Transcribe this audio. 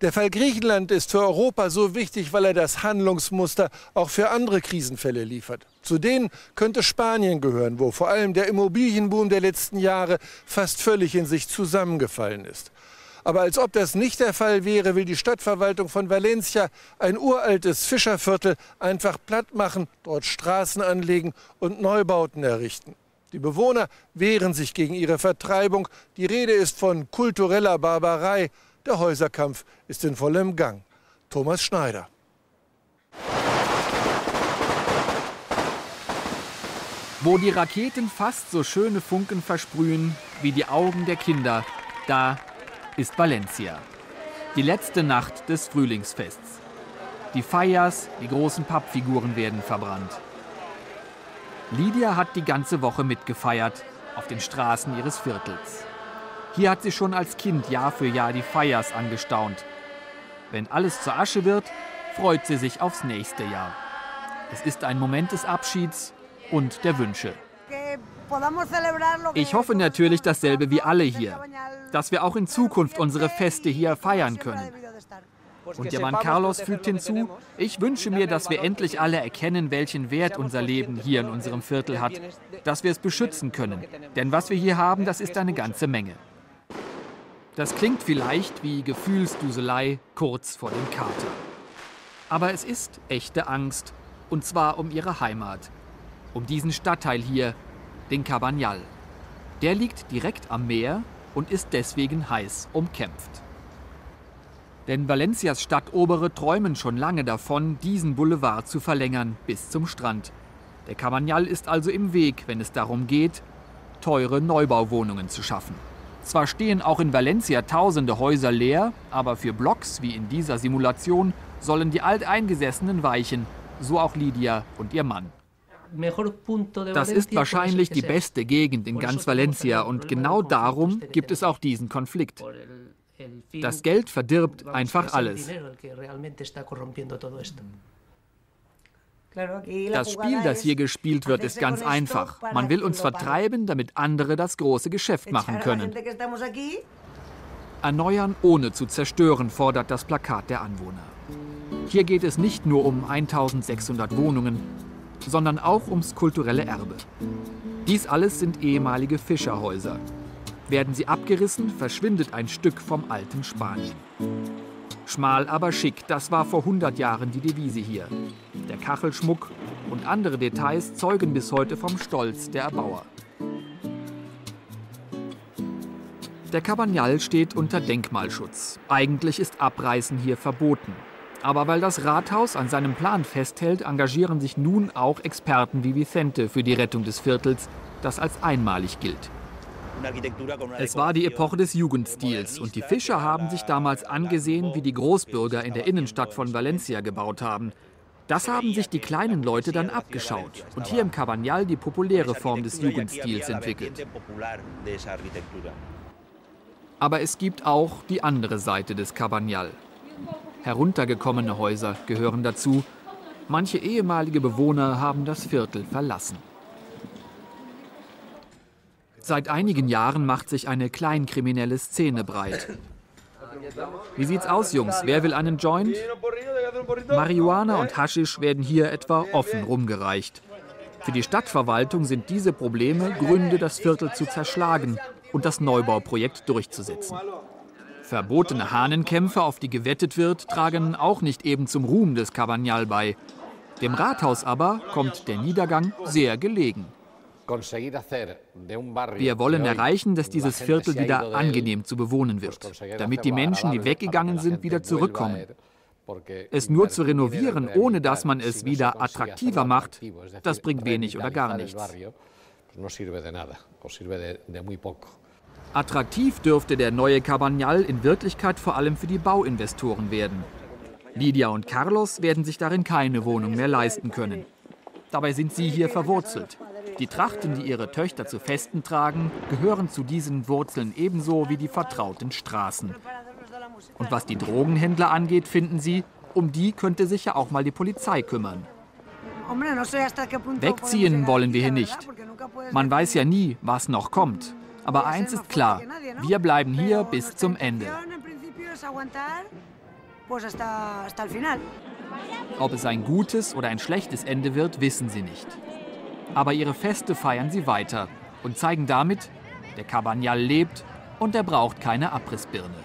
Der Fall Griechenland ist für Europa so wichtig, weil er das Handlungsmuster auch für andere Krisenfälle liefert. Zu denen könnte Spanien gehören, wo vor allem der Immobilienboom der letzten Jahre fast völlig in sich zusammengefallen ist. Aber als ob das nicht der Fall wäre, will die Stadtverwaltung von Valencia ein uraltes Fischerviertel einfach platt machen, dort Straßen anlegen und Neubauten errichten. Die Bewohner wehren sich gegen ihre Vertreibung. Die Rede ist von kultureller Barbarei. Der Häuserkampf ist in vollem Gang. Thomas Schneider. Wo die Raketen fast so schöne Funken versprühen wie die Augen der Kinder, da ist Valencia. Die letzte Nacht des Frühlingsfests. Die Fallas, die großen Pappfiguren werden verbrannt. Lydia hat die ganze Woche mitgefeiert auf den Straßen ihres Viertels. Hier hat sie schon als Kind Jahr für Jahr die Fallas angestaunt. Wenn alles zur Asche wird, freut sie sich aufs nächste Jahr. Es ist ein Moment des Abschieds und der Wünsche. Ich hoffe natürlich dasselbe wie alle hier, dass wir auch in Zukunft unsere Feste hier feiern können. Und ihr Mann Carlos fügt hinzu, ich wünsche mir, dass wir endlich alle erkennen, welchen Wert unser Leben hier in unserem Viertel hat, dass wir es beschützen können. Denn was wir hier haben, das ist eine ganze Menge. Das klingt vielleicht wie Gefühlsduselei kurz vor dem Kater. Aber es ist echte Angst, und zwar um ihre Heimat, um diesen Stadtteil hier, den Cabanyal. Der liegt direkt am Meer und ist deswegen heiß umkämpft. Denn Valencias Stadtobere träumen schon lange davon, diesen Boulevard zu verlängern bis zum Strand. Der Cabanyal ist also im Weg, wenn es darum geht, teure Neubauwohnungen zu schaffen. Zwar stehen auch in Valencia tausende Häuser leer, aber für Blocks wie in dieser Simulation sollen die Alteingesessenen weichen, so auch Lydia und ihr Mann. Das ist wahrscheinlich die beste Gegend in ganz Valencia und genau darum gibt es auch diesen Konflikt. Das Geld verdirbt einfach alles. Das Spiel, das hier gespielt wird, ist ganz einfach. Man will uns vertreiben, damit andere das große Geschäft machen können. Erneuern ohne zu zerstören, fordert das Plakat der Anwohner. Hier geht es nicht nur um 1600 Wohnungen, sondern auch ums kulturelle Erbe. Dies alles sind ehemalige Fischerhäuser. Werden sie abgerissen, verschwindet ein Stück vom alten Spanien. Schmal, aber schick, das war vor 100 Jahren die Devise hier. Der Kachelschmuck und andere Details zeugen bis heute vom Stolz der Erbauer. Der Cabanyal steht unter Denkmalschutz. Eigentlich ist Abreißen hier verboten. Aber weil das Rathaus an seinem Plan festhält, engagieren sich nun auch Experten wie Vicente für die Rettung des Viertels, das als einmalig gilt. Es war die Epoche des Jugendstils und die Fischer haben sich damals angesehen, wie die Großbürger in der Innenstadt von Valencia gebaut haben. Das haben sich die kleinen Leute dann abgeschaut und hier im Cabanyal die populäre Form des Jugendstils entwickelt. Aber es gibt auch die andere Seite des Cabanyal. Heruntergekommene Häuser gehören dazu. Manche ehemalige Bewohner haben das Viertel verlassen. Seit einigen Jahren macht sich eine kleinkriminelle Szene breit. Wie sieht's aus, Jungs? Wer will einen Joint? Marihuana und Haschisch werden hier etwa offen rumgereicht. Für die Stadtverwaltung sind diese Probleme Gründe, das Viertel zu zerschlagen und das Neubauprojekt durchzusetzen. Verbotene Hahnenkämpfe, auf die gewettet wird, tragen auch nicht eben zum Ruhm des Cabanyal bei. Dem Rathaus aber kommt der Niedergang sehr gelegen. Wir wollen erreichen, dass dieses Viertel wieder angenehm zu bewohnen wird, damit die Menschen, die weggegangen sind, wieder zurückkommen. Es nur zu renovieren, ohne dass man es wieder attraktiver macht, das bringt wenig oder gar nichts. Attraktiv dürfte der neue Cabanyal in Wirklichkeit vor allem für die Bauinvestoren werden. Lydia und Carlos werden sich darin keine Wohnung mehr leisten können. Dabei sind sie hier verwurzelt. Die Trachten, die ihre Töchter zu Festen tragen, gehören zu diesen Wurzeln ebenso wie die vertrauten Straßen. Und was die Drogenhändler angeht, finden sie, um die könnte sich ja auch mal die Polizei kümmern. Wegziehen wollen wir hier nicht. Man weiß ja nie, was noch kommt. Aber eins ist klar, wir bleiben hier bis zum Ende. Ob es ein gutes oder ein schlechtes Ende wird, wissen sie nicht. Aber ihre Feste feiern sie weiter und zeigen damit, der Cabanyal lebt und er braucht keine Abrissbirne.